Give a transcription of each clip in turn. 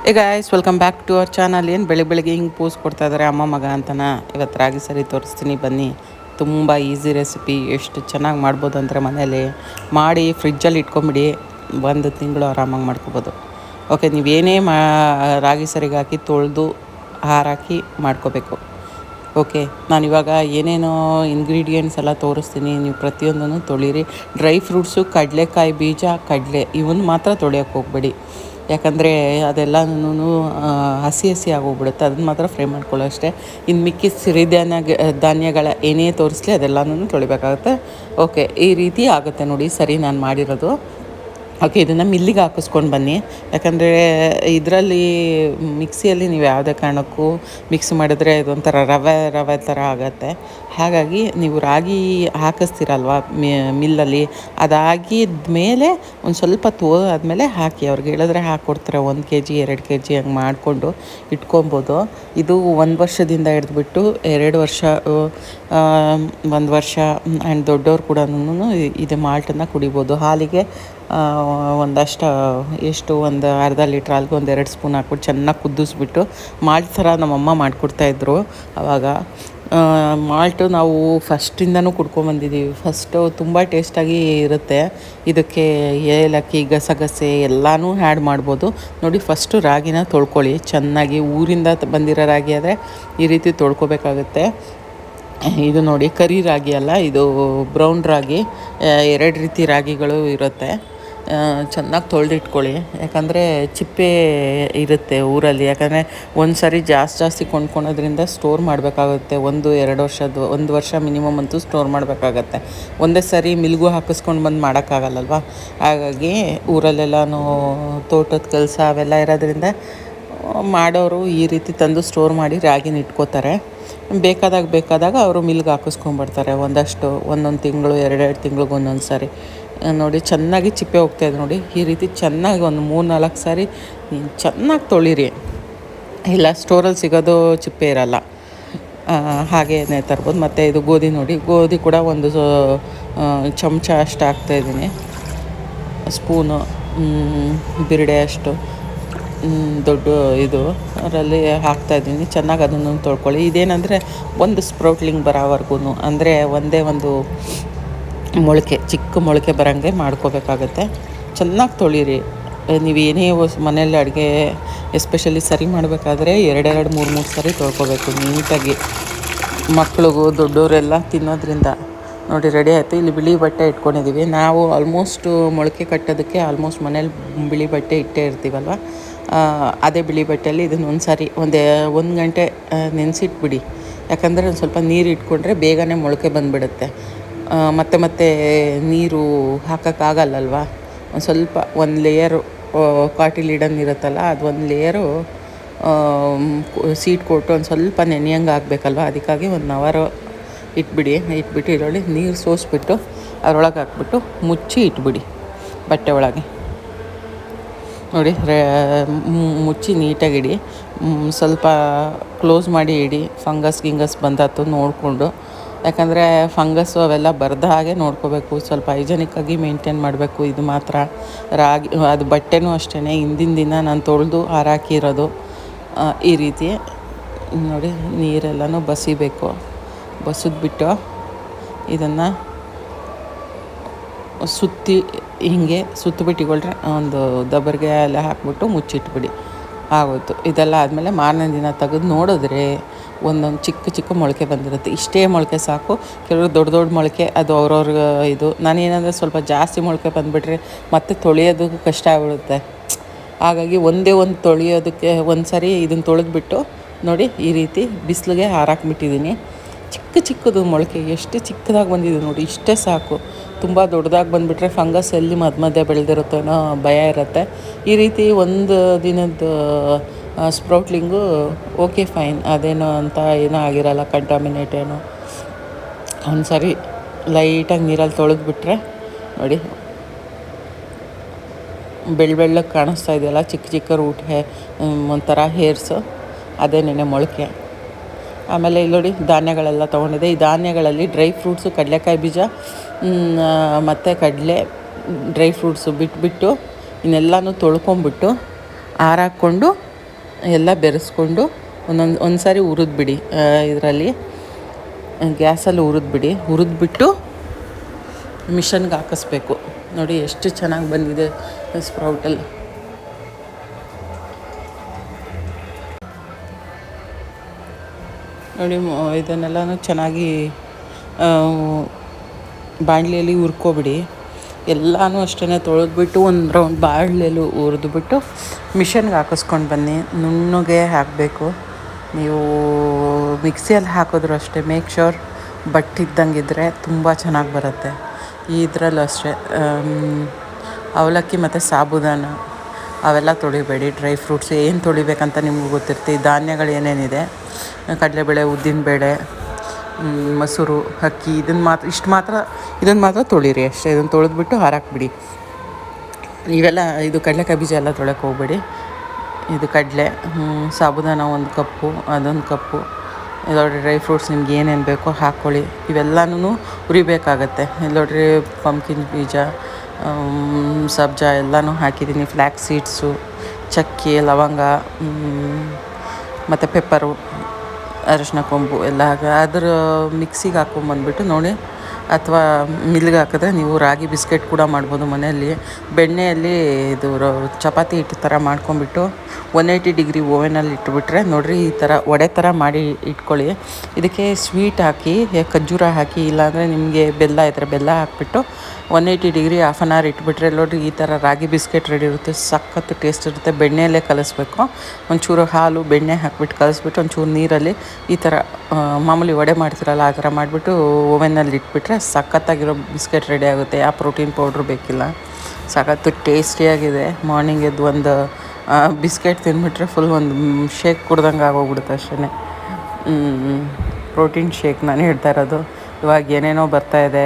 ಈಗ guys welcome back to our channel. ಏನು ಬೆಳಿಗ್ಗೆ ಹಿಂಗೆ ಪೋಸ್ಟ್ ಕೊಡ್ತಾ ಇದ್ದಾರೆ ಅಮ್ಮ ಮಗ ಅಂತನ. ಇವತ್ತು ರಾಗಿ ಸರಿ ತೋರಿಸ್ತೀನಿ ಬನ್ನಿ. ತುಂಬ ಈಸಿ ರೆಸಿಪಿ, ಎಷ್ಟು ಚೆನ್ನಾಗಿ ಮಾಡ್ಬೋದು ಅಂದರೆ ಮನೇಲಿ ಮಾಡಿ ಫ್ರಿಜ್ಜಲ್ಲಿ ಇಟ್ಕೊಂಬಿಡಿ, 1 ತಿಂಗಳು ಆರಾಮಾಗಿ ಮಾಡ್ಕೊಬೋದು. ಓಕೆ, ನೀವೇನೇ ರಾಗಿ ಸರಿಗೆ ಹಾಕಿ ತೊಳೆದು ಹಾರಾಕಿ ಮಾಡ್ಕೋಬೇಕು. ಓಕೆ, ನಾನಿವಾಗ ಏನೇನೋ ಇಂಗ್ರೀಡಿಯೆಂಟ್ಸ್ ಎಲ್ಲ ತೋರಿಸ್ತೀನಿ, ನೀವು ಪ್ರತಿಯೊಂದನ್ನು ತೊಳೀರಿ. ಡ್ರೈ ಫ್ರೂಟ್ಸು, ಕಡಲೆಕಾಯಿ ಬೀಜ, ಕಡಲೆ ಇವನ್ನ ಮಾತ್ರ ತೊಳೆಯೋಕ್ಕೆ ಹೋಗಬೇಡಿ, ಯಾಕಂದರೆ ಅದೆಲ್ಲನೂ ಹಸಿ ಆಗೋಗ್ಬಿಡುತ್ತೆ. ಅದನ್ನ ಮಾತ್ರ ಫ್ರೈ ಮಾಡ್ಕೊಳ್ಳೋ ಅಷ್ಟೇ. ಇನ್ನು ಮಿಕ್ಕಿ ಧಾನ್ಯಗಳ ಏನೇ ತೋರಿಸ್ಲಿ ಅದೆಲ್ಲನೂ ತೊಳಿಬೇಕಾಗುತ್ತೆ. ಓಕೆ, ಈ ರೀತಿ ಆಗುತ್ತೆ ನೋಡಿ ಸರಿ ನಾನು ಮಾಡಿರೋದು. ಓಕೆ, ಇದನ್ನು ಮಿಲ್ಲಿಗೆ ಹಾಕಿಸ್ಕೊಂಡು ಬನ್ನಿ, ಯಾಕಂದರೆ ಇದರಲ್ಲಿ ಮಿಕ್ಸಿಯಲ್ಲಿ ನೀವು ಯಾವುದೇ ಕಾರಣಕ್ಕೂ ಮಿಕ್ಸ್ ಮಾಡಿದ್ರೆ ಇದೊಂಥರ ರವೆ ಥರ ಆಗುತ್ತೆ. ಹಾಗಾಗಿ ನೀವು ರಾಗಿ ಹಾಕಿಸ್ತೀರಲ್ವ ಮಿಲ್ಲಲ್ಲಿ, ಅದಾಗಿದ ಮೇಲೆ ಒಂದು ಸ್ವಲ್ಪ ಆದಮೇಲೆ ಹಾಕಿ. ಅವ್ರಿಗೆ ಹೇಳಿದ್ರೆ ಹಾಕ್ಕೊಡ್ತಾರೆ. 1 kg 2 kg ಹಂಗೆ ಮಾಡಿಕೊಂಡು ಇಟ್ಕೊಬೋದು. ಇದು 1 ವರ್ಷದಿಂದ ಹಿಡಿದ್ಬಿಟ್ಟು 2 ವರ್ಷ, 1 ವರ್ಷ ಆ್ಯಂಡ್ ದೊಡ್ಡವ್ರು ಕೂಡ ಇದು ಮಾಲ್ಟನ್ನು ಕುಡಿಬೋದು. ಹಾಲಿಗೆ ಒಂದಷ್ಟು ಎಷ್ಟು ಒಂದು ಅರ್ಧ ಲೀಟ್ರ್ ಹಾಲ್ಗೆ 1-2 ಸ್ಪೂನ್ ಹಾಕ್ಬಿಟ್ಟು ಚೆನ್ನಾಗಿ ಕುದಿಸ್ಬಿಟ್ಟು ಮಾಲ್ಟ್ ಥರ ನಮ್ಮಮ್ಮ ಮಾಡಿಕೊಡ್ತಾಯಿದ್ರು ಆವಾಗ. ಮಾಲ್ಟು ನಾವು ಫಸ್ಟಿಂದನೂ ಕುಡ್ಕೊಂಬಂದಿದ್ದೀವಿ. ಫಸ್ಟು ತುಂಬ ಟೇಸ್ಟಾಗಿ ಇರುತ್ತೆ. ಇದಕ್ಕೆ ಏಲಕ್ಕಿ, ಗಸಗಸೆ ಎಲ್ಲನೂ ಆ್ಯಡ್ ಮಾಡ್ಬೋದು. ನೋಡಿ, ಫಸ್ಟು ರಾಗಿನ ತೊಳ್ಕೊಳ್ಳಿ ಚೆನ್ನಾಗಿ. ಊರಿಂದ ಬಂದಿರೋ ರಾಗಿ ಆದರೆ ಈ ರೀತಿ ತೊಳ್ಕೊಬೇಕಾಗುತ್ತೆ. ಇದು ನೋಡಿ, ಕರಿ ರಾಗಿ ಅಲ್ಲ, ಇದು ಬ್ರೌನ್ ರಾಗಿ. 2 ರೀತಿ ರಾಗಿಗಳು ಇರುತ್ತೆ. ಚೆನ್ನಾಗಿ ತೊಳೆದಿಟ್ಕೊಳ್ಳಿ, ಯಾಕಂದರೆ ಚಿಪ್ಪೆ ಇರುತ್ತೆ ಊರಲ್ಲಿ. ಯಾಕಂದರೆ ಒಂದು ಸಾರಿ ಜಾಸ್ತಿ ಕೊಂಡ್ಕೊಳೋದ್ರಿಂದ ಸ್ಟೋರ್ ಮಾಡಬೇಕಾಗುತ್ತೆ. 1-2 ವರ್ಷದ್ದು, 1 ವರ್ಷ ಮಿನಿಮಮ್ ಅಂತೂ ಸ್ಟೋರ್ ಮಾಡಬೇಕಾಗತ್ತೆ. ಒಂದೇ ಸಾರಿ ಮಿಲ್ಗೂ ಹಾಕಿಸ್ಕೊಂಡು ಬಂದು ಮಾಡೋಕ್ಕಾಗಲ್ಲಲ್ವ. ಹಾಗಾಗಿ ಊರಲ್ಲೆಲ್ಲನೂ ತೋಟದ ಕೆಲಸ ಅವೆಲ್ಲ ಇರೋದ್ರಿಂದ ಮಾಡೋರು ಈ ರೀತಿ ತಂದು ಸ್ಟೋರ್ ಮಾಡಿ ರಾಗಿನ ಇಟ್ಕೋತಾರೆ. ಬೇಕಾದಾಗ ಅವರು ಮಿಲ್ಗೆ ಹಾಕಿಸ್ಕೊಂಡ್ಬರ್ತಾರೆ. ಒಂದೊಂದು ತಿಂಗಳು, 2 ತಿಂಗ್ಳಿಗೆ ಒಂದೊಂದು ಸಾರಿ. ನೋಡಿ, ಚೆನ್ನಾಗಿ ಚಿಪ್ಪೆ ಹೋಗ್ತಾಯಿದೆ ನೋಡಿ. ಈ ರೀತಿ ಚೆನ್ನಾಗಿ ಒಂದು 3-4 ಸಾರಿ ಚೆನ್ನಾಗಿ ತೊಳಿರಿ. ಇಲ್ಲ ಸ್ಟೋರಲ್ಲಿ ಸಿಗೋದು ಚಿಪ್ಪೆ ಇರಲ್ಲ, ಹಾಗೇ ತರ್ಬೋದು. ಮತ್ತು ಇದು ಗೋಧಿ ನೋಡಿ, ಗೋಧಿ ಕೂಡ ಒಂದು ಚಮಚ ಅಷ್ಟು ಹಾಕ್ತಾಯಿದ್ದೀನಿ, ಸ್ಪೂನು ಬಿರಡೆ ಅಷ್ಟು ದೊಡ್ಡ ಇದು ಅದರಲ್ಲಿ ಹಾಕ್ತಾಯಿದ್ದೀನಿ. ಚೆನ್ನಾಗಿ ಅದನ್ನು ತೊಳ್ಕೊಳ್ಳಿ. ಇದೇನೆಂದರೆ ಒಂದು ಸ್ಪ್ರೌಟ್ಲಿಂಗ್ ಬರೋವರೆಗೂ, ಅಂದರೆ ಒಂದೇ ಒಂದು ಮೊಳಕೆ, ಚಿಕ್ಕ ಮೊಳಕೆ ಬರೋಂಗೆ ಮಾಡ್ಕೋಬೇಕಾಗತ್ತೆ. ಚೆನ್ನಾಗಿ ತೊಳೀರಿ. ನೀವು ಏನೇ ಮನೇಲಿ ಅಡುಗೆ ಎಸ್ಪೆಷಲಿ ಸರಿ ಮಾಡಬೇಕಾದ್ರೆ 2-3 ಸಾರಿ ತೊಳ್ಕೊಬೇಕು ನೀಟಾಗಿ. ಮಕ್ಳಿಗೂ ದೊಡ್ಡವರೆಲ್ಲ ತಿನ್ನೋದ್ರಿಂದ. ನೋಡಿ, ರೆಡಿ ಆಯಿತು. ಇಲ್ಲಿ ಬಿಳಿ ಬಟ್ಟೆ ಇಟ್ಕೊಂಡಿದ್ದೀವಿ ನಾವು. ಆಲ್ಮೋಸ್ಟು ಮೊಳಕೆ ಕಟ್ಟೋದಕ್ಕೆ ಆಲ್ಮೋಸ್ಟ್ ಮನೇಲಿ ಬಿಳಿ ಬಟ್ಟೆ ಇಟ್ಟೇ ಇರ್ತೀವಲ್ವ, ಅದೇ ಬಿಳಿ ಬಟ್ಟೆಯಲ್ಲಿ ಇದನ್ನು ಒಂದು ಗಂಟೆ ನೆನೆಸಿಟ್ಬಿಡಿ. ಯಾಕಂದರೆ ಒಂದು ಸ್ವಲ್ಪ ನೀರು ಇಟ್ಕೊಂಡ್ರೆ ಬೇಗನೆ ಮೊಳಕೆ ಬಂದುಬಿಡುತ್ತೆ. ಮತ್ತೆ ನೀರು ಹಾಕೋಕ್ಕಾಗಲ್ಲಲ್ವ. ಒಂದು ಸ್ವಲ್ಪ ಒಂದು ಲೇಯರು ಕಾಟಿಲ್ ಇಡನ್ ಇರುತ್ತಲ್ಲ, ಅದು ಒಂದು ಲೇಯರು ಸೀಟ್ ಕೊಟ್ಟು ಒಂದು ಸ್ವಲ್ಪ ನೆನೆಯಂಗೆ ಆಗಬೇಕಲ್ವ. ಅದಕ್ಕಾಗಿ 1 ಅವರ್ ಇಟ್ಬಿಟ್ಟು ಇದರೊಳಗೆ ನೀರು ಸೋಸಿಬಿಟ್ಟು ಅದರೊಳಗೆ ಹಾಕ್ಬಿಟ್ಟು ಮುಚ್ಚಿ ಇಟ್ಬಿಡಿ ಬಟ್ಟೆ ಒಳಗೆ. ನೋಡಿ, ಮುಚ್ಚಿ ನೀಟಾಗಿಡಿ. ಸ್ವಲ್ಪ ಕ್ಲೋಸ್ ಮಾಡಿ ಇಡಿ. ಗಿಂಗಸ್ ಬಂದಾತು ನೋಡಿಕೊಂಡು, ಯಾಕಂದರೆ ಫಂಗಸ್ಸು ಅವೆಲ್ಲ ಬರದ ಹಾಗೆ ನೋಡ್ಕೋಬೇಕು. ಸ್ವಲ್ಪ ಹೈಜೆನಿಕ್ಕಾಗಿ ಮೇಂಟೈನ್ ಮಾಡಬೇಕು. ಇದು ಮಾತ್ರ ರಾಗಿ, ಅದು ಬಟ್ಟೆನೂ ಅಷ್ಟೇ ಹಿಂದಿನ ದಿನ ನಾನು ತೊಳೆದು ಹಾರಾಕಿರೋದು. ಈ ರೀತಿ ನೋಡಿ, ನೀರೆಲ್ಲನೂ ಬಸಿಬೇಕು. ಬಸಿದ್ಬಿಟ್ಟು ಇದನ್ನು ಹಿಂಗೆ ಸುತ್ತಿಬಿಟ್ಟಿಗೊಳ್ರೆ ಒಂದು ದಬ್ಬರಿಗೆ ಎಲ್ಲ ಹಾಕ್ಬಿಟ್ಟು ಮುಚ್ಚಿಟ್ಬಿಡಿ, ಆಗೋಯ್ತು. ಇದೆಲ್ಲ ಆದಮೇಲೆ ಮಾರನೇ ದಿನ ತೆಗೆದು ನೋಡಿದ್ರೆ ಒಂದೊಂದು ಚಿಕ್ಕ ಮೊಳಕೆ ಬಂದಿರುತ್ತೆ. ಇಷ್ಟೇ ಮೊಳಕೆ ಸಾಕು. ಕೆಲವರು ದೊಡ್ಡ ಮೊಳಕೆ, ಅದು ಅವ್ರವ್ರ ಇದು. ನಾನೇನಂದರೆ ಸ್ವಲ್ಪ ಜಾಸ್ತಿ ಮೊಳಕೆ ಬಂದುಬಿಟ್ರೆ ಮತ್ತೆ ತೊಳೆಯೋದಕ್ಕೂ ಕಷ್ಟ ಆಗ್ಬಿಡುತ್ತೆ. ಹಾಗಾಗಿ ಒಂದೇ ಒಂದು ತೊಳೆಯೋದಕ್ಕೆ ಒಂದು ಸಾರಿ ಇದನ್ನು ತೊಳೆದ್ಬಿಟ್ಟು ನೋಡಿ, ಈ ರೀತಿ ಬಿಸಿಲಿಗೆ ಹಾರಾಕ್ಬಿಟ್ಟಿದ್ದೀನಿ. ಚಿಕ್ಕದು ಮೊಳಕೆ ಎಷ್ಟು ಚಿಕ್ಕದಾಗಿ ಬಂದಿದೆ ನೋಡಿ, ಇಷ್ಟೇ ಸಾಕು. ತುಂಬ ದೊಡ್ಡದಾಗಿ ಬಂದುಬಿಟ್ರೆ ಫಂಗಸ್ ಎಲ್ಲಿ ಮಧ್ಯೆ ಬೆಳೆದಿರುತ್ತೋ ಅನ್ನೋ ಭಯ ಇರುತ್ತೆ. ಈ ರೀತಿ ಒಂದು ದಿನದ ಸ್ಪ್ರೌಟ್ಲಿಂಗು ಓಕೆ ಫೈನ್, ಅದೇನೋ ಅಂತ ಏನೋ ಆಗಿರಲ್ಲ, ಕಂಟಾಮಿನೇಟ್ ಏನೋ. ಒಂದು ಸಾರಿ ಲೈಟಾಗಿ ನೀರಲ್ಲಿ ತೊಳೆದ್ಬಿಟ್ರೆ ನೋಡಿ, ಬೆಳ್ಳಗೆ ಕಾಣಿಸ್ತಾ ಇದೆಯಲ್ಲ, ಚಿಕ್ಕ ರೂಟ್ ಒಂಥರ ಹೇರ್ಸು, ಅದೇನೇನೆ ಮೊಳಕೆ. ಆಮೇಲೆ ಇಲ್ಲಿ ನೋಡಿ, ಧಾನ್ಯಗಳೆಲ್ಲ ತೊಗೊಂಡಿದ್ದೆ. ಈ ಧಾನ್ಯಗಳಲ್ಲಿ ಡ್ರೈ ಫ್ರೂಟ್ಸು, ಕಡಲೆಕಾಯಿ ಬೀಜ ಮತ್ತು ಕಡಲೆ, ಡ್ರೈ ಫ್ರೂಟ್ಸು ಬಿಟ್ಬಿಟ್ಟು ಇನ್ನೆಲ್ಲನೂ ತೊಳ್ಕೊಂಬಿಟ್ಟು ಹಾರಾಕ್ಕೊಂಡು ಎಲ್ಲ ಬೆರೆಸ್ಕೊಂಡು ಒಂದು ಸಾರಿ ಹುರಿದ್ಬಿಡಿ. ಇದರಲ್ಲಿ ಗ್ಯಾಸಲ್ಲಿ ಹುರಿದ್ಬಿಟ್ಟು ಮಿಷನ್ಗೆ ಹಾಕಿಸ್ಬೇಕು. ನೋಡಿ ಎಷ್ಟು ಚೆನ್ನಾಗಿ ಬಂದಿದೆ ಸ್ಪ್ರೌಟಲ್ಲಿ. ನೋಡಿ ಇದನ್ನೆಲ್ಲನೂ ಚೆನ್ನಾಗಿ ಬಾಣಲೆಯಲ್ಲಿ ಹುರ್ಕೊಬಿಡಿ. ಎಲ್ಲನೂ ಅಷ್ಟೇ ತೊಳೆದ್ಬಿಟ್ಟು ಒಂದು ರೌಂಡ್ ಬಾಣಲೆಯಲ್ಲಿ ಹುರಿದ್ಬಿಟ್ಟು ಮಿಷನ್ಗೆ ಹಾಕಿಸ್ಕೊಂಡು ಬನ್ನಿ. ನುಣ್ಣಗೆ ಹಾಕಬೇಕು. ನೀವು ಮಿಕ್ಸಿಯಲ್ಲಿ ಹಾಕಿದ್ರು ಅಷ್ಟೇ ಮೇಕ್ ಶ್ಯೂರ್ ಬಟ್ಟಿದ್ದಂಗಿದ್ರೆ ತುಂಬ ಚೆನ್ನಾಗಿ ಬರುತ್ತೆ. ಇದರಲ್ಲೂ ಅಷ್ಟೇ ಅವಲಕ್ಕಿ ಮತ್ತು ಸಾಬುದಾನ ಅವೆಲ್ಲ ತೊಳಿಬೇಡಿ. ಡ್ರೈ ಫ್ರೂಟ್ಸ್ ಏನು ತೊಳಿಬೇಕಂತ ನಿಮ್ಗೆ ಗೊತ್ತಿರ್ತೀವಿ. ಧಾನ್ಯಗಳು ಏನೇನಿದೆ, ಕಡಲೆಬೇಳೆ, ಉದ್ದಿನಬೇಳೆ, ಮೊಸರು, ಅಕ್ಕಿ, ಇದನ್ನು ಮಾತ್ರ ತೊಳಿರಿ ಅಷ್ಟೇ. ಇದನ್ನು ತೊಳೆದ್ಬಿಟ್ಟು ಹಾರಾಕ್ಬಿಡಿ. ಇವೆಲ್ಲ ಇದು ಕಡಲೆಕಾಯಿ ಬೀಜ ಎಲ್ಲ ತೊಳಕ್ಕೆ ಹೋಗ್ಬೇಡಿ. ಇದು ಕಡಲೆ, ಸಾಬುದಾನ 1 ಕಪ್ಪು, ಅದೊಂದು ಕಪ್ಪು. ಇಲ್ಲೋಡ್ರಿ ಡ್ರೈ ಫ್ರೂಟ್ಸ್ ನಿಮ್ಗೆ ಏನೇನು ಬೇಕೋ ಹಾಕ್ಕೊಳ್ಳಿ. ಇವೆಲ್ಲನೂ ಹುರಿಬೇಕಾಗತ್ತೆ. ಇಲ್ಲೋಡ್ರಿ ಪಂಪ್ಕಿನ್ ಬೀಜ, ಸಬ್ಜಾ ಎಲ್ಲನೂ ಹಾಕಿದ್ದೀನಿ. ಫ್ಲ್ಯಾಕ್ಸ್ ಸೀಡ್ಸು, ಚಕ್ಕೆ, ಲವಂಗ ಮತ್ತು ಪೆಪ್ಪರು, ಅರಿಶಿನ ಕೊಂಬು ಎಲ್ಲ ಅದ್ರ ಮಿಕ್ಸಿಗೆ ಹಾಕ್ಕೊಂಬಂದ್ಬಿಟ್ಟು ನೋಡಿ, ಅಥವಾ ಮಿಲ್ಗೆ ಹಾಕಿದ್ರೆ ನೀವು ರಾಗಿ ಬಿಸ್ಕೆಟ್ ಕೂಡ ಮಾಡ್ಬೋದು ಮನೆಯಲ್ಲಿ. ಬೆಣ್ಣೆಯಲ್ಲಿ ಇದು ಚಪಾತಿ ಹಿಟ್ಟು ಥರ ಮಾಡ್ಕೊಂಬಿಟ್ಟು 180 ಡಿಗ್ರಿ ಓವೆನಲ್ಲಿ ಇಟ್ಬಿಟ್ರೆ ನೋಡಿರಿ ಈ ಥರ ವಡೆ ಥರ ಮಾಡಿ ಇಟ್ಕೊಳ್ಳಿ. ಇದಕ್ಕೆ ಸ್ವೀಟ್ ಹಾಕಿ, ಖರ್ಜೂರ ಹಾಕಿ, ಇಲ್ಲಾಂದರೆ ನಿಮಗೆ ಬೆಲ್ಲ ಇದ್ದರೆ ಬೆಲ್ಲ ಹಾಕ್ಬಿಟ್ಟು 180 ಡಿಗ್ರಿ ಹಾಫ್ ಆನ್ ಅವರ್ ಇಟ್ಬಿಟ್ರೆ ನೋಡಿರಿ ಈ ಥರ ರಾಗಿ ಬಿಸ್ಕೆಟ್ ರೆಡಿ ಇರುತ್ತೆ. ಸಖತ್ತು ಟೇಸ್ಟ್ ಇರುತ್ತೆ. ಬೆಣ್ಣೆಯಲ್ಲೇ ಕಲಿಸ್ಬೇಕು. ಒಂಚೂರು ಹಾಲು ಬೆಣ್ಣೆ ಹಾಕ್ಬಿಟ್ಟು ಕಲಿಸ್ಬಿಟ್ಟು ಒಂಚೂರು ನೀರಲ್ಲಿ ಈ ಥರ ಮಾಮೂಲಿ ವಡೆ ಮಾಡ್ತಿರಲ್ಲ ಆ ಥರ ಮಾಡಿಬಿಟ್ಟು ಓವೆನಲ್ಲಿ ಇಟ್ಬಿಟ್ರೆ ಸಖತ್ತಾಗಿರೋ ಬಿಸ್ಕೆಟ್ ರೆಡಿ ಆಗುತ್ತೆ. ಯಾವ ಪ್ರೋಟೀನ್ ಪೌಡ್ರು ಬೇಕಿಲ್ಲ. ಸಖತ್ತು ಟೇಸ್ಟಿಯಾಗಿದೆ. ಮಾರ್ನಿಂಗ್ ಎದ್ದು ಒಂದು ಬಿಸ್ಕೆಟ್ ತಿಂದುಬಿಟ್ರೆ ಫುಲ್ ಒಂದು ಶೇಕ್ ಕುಡ್ದಂಗೆ ಆಗೋಗ್ಬಿಡುತ್ತೆ ಅಷ್ಟೇ. ಪ್ರೋಟೀನ್ ಶೇಕ್ ನಾನು ಹೇಳ್ತಾ ಇರೋದು. ಇವಾಗ ಏನೇನೋ ಬರ್ತಾಯಿದೆ,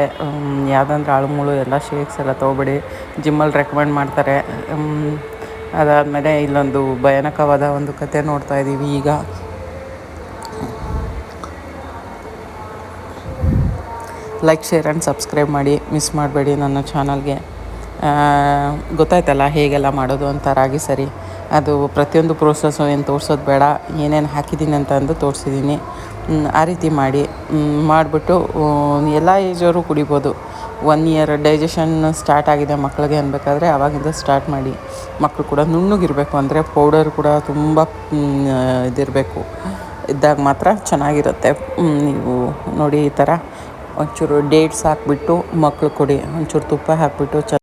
ಯಾವುದಂದ್ರೆ ಆಳುಮೂಳು ಎಲ್ಲ ಶೇಕ್ಸ್ ಎಲ್ಲ ತೊಗೊಬೇಡಿ. ಜಿಮ್ಮಲ್ಲಿ ರೆಕಮೆಂಡ್ ಮಾಡ್ತಾರೆ. ಅದಾದಮೇಲೆ ಇಲ್ಲೊಂದು ಭಯಾನಕವಾದ ಒಂದು ಕತೆ ನೋಡ್ತಾ ಇದ್ದೀವಿ ಈಗ. ಲೈಕ್, ಶೇರ್ ಆ್ಯಂಡ್ ಸಬ್ಸ್ಕ್ರೈಬ್ ಮಾಡಿ, ಮಿಸ್ ಮಾಡಬೇಡಿ ನನ್ನ ಚಾನಲ್ಗೆ. ಗೊತ್ತಾಯ್ತಲ್ಲ ಹೇಗೆಲ್ಲ ಮಾಡೋದು ಅಂತ. ರಾಗಿ ಸರಿ ಅದು ಪ್ರತಿಯೊಂದು ಪ್ರೋಸೆಸ್ಸು ಏನು ತೋರಿಸೋದು ಬೇಡ. ಏನೇನು ಹಾಕಿದ್ದೀನಿ ಅಂತ ಅಂದು ತೋರಿಸಿದ್ದೀನಿ. ಆ ರೀತಿ ಮಾಡಿಬಿಟ್ಟು ಎಲ್ಲ ಏಜವರು ಕುಡಿಬೋದು. 1 ಇಯರ್ ಡೈಜೆಷನ್ ಸ್ಟಾರ್ಟ್ ಆಗಿದೆ ಮಕ್ಕಳಿಗೆ ಅನ್ಬೇಕಾದ್ರೆ ಆವಾಗಿಂದ ಸ್ಟಾರ್ಟ್ ಮಾಡಿ. ಮಕ್ಕಳು ಕೂಡ ನುಣ್ಣಗಿರಬೇಕು, ಅಂದರೆ ಪೌಡರ್ ಕೂಡ ತುಂಬ ಇದಿರಬೇಕು. ಇದ್ದಾಗ ಮಾತ್ರ ಚೆನ್ನಾಗಿರುತ್ತೆ. ನೀವು ನೋಡಿ ಈ ಥರ ಒಂಚೂರು ಡೇಟ್ಸ್ ಹಾಕ್ಬಿಟ್ಟು ಮಕ್ಕಳು ಕೊಡಿ. ಒಂಚೂರು ತುಪ್ಪ ಹಾಕಿಬಿಟ್ಟು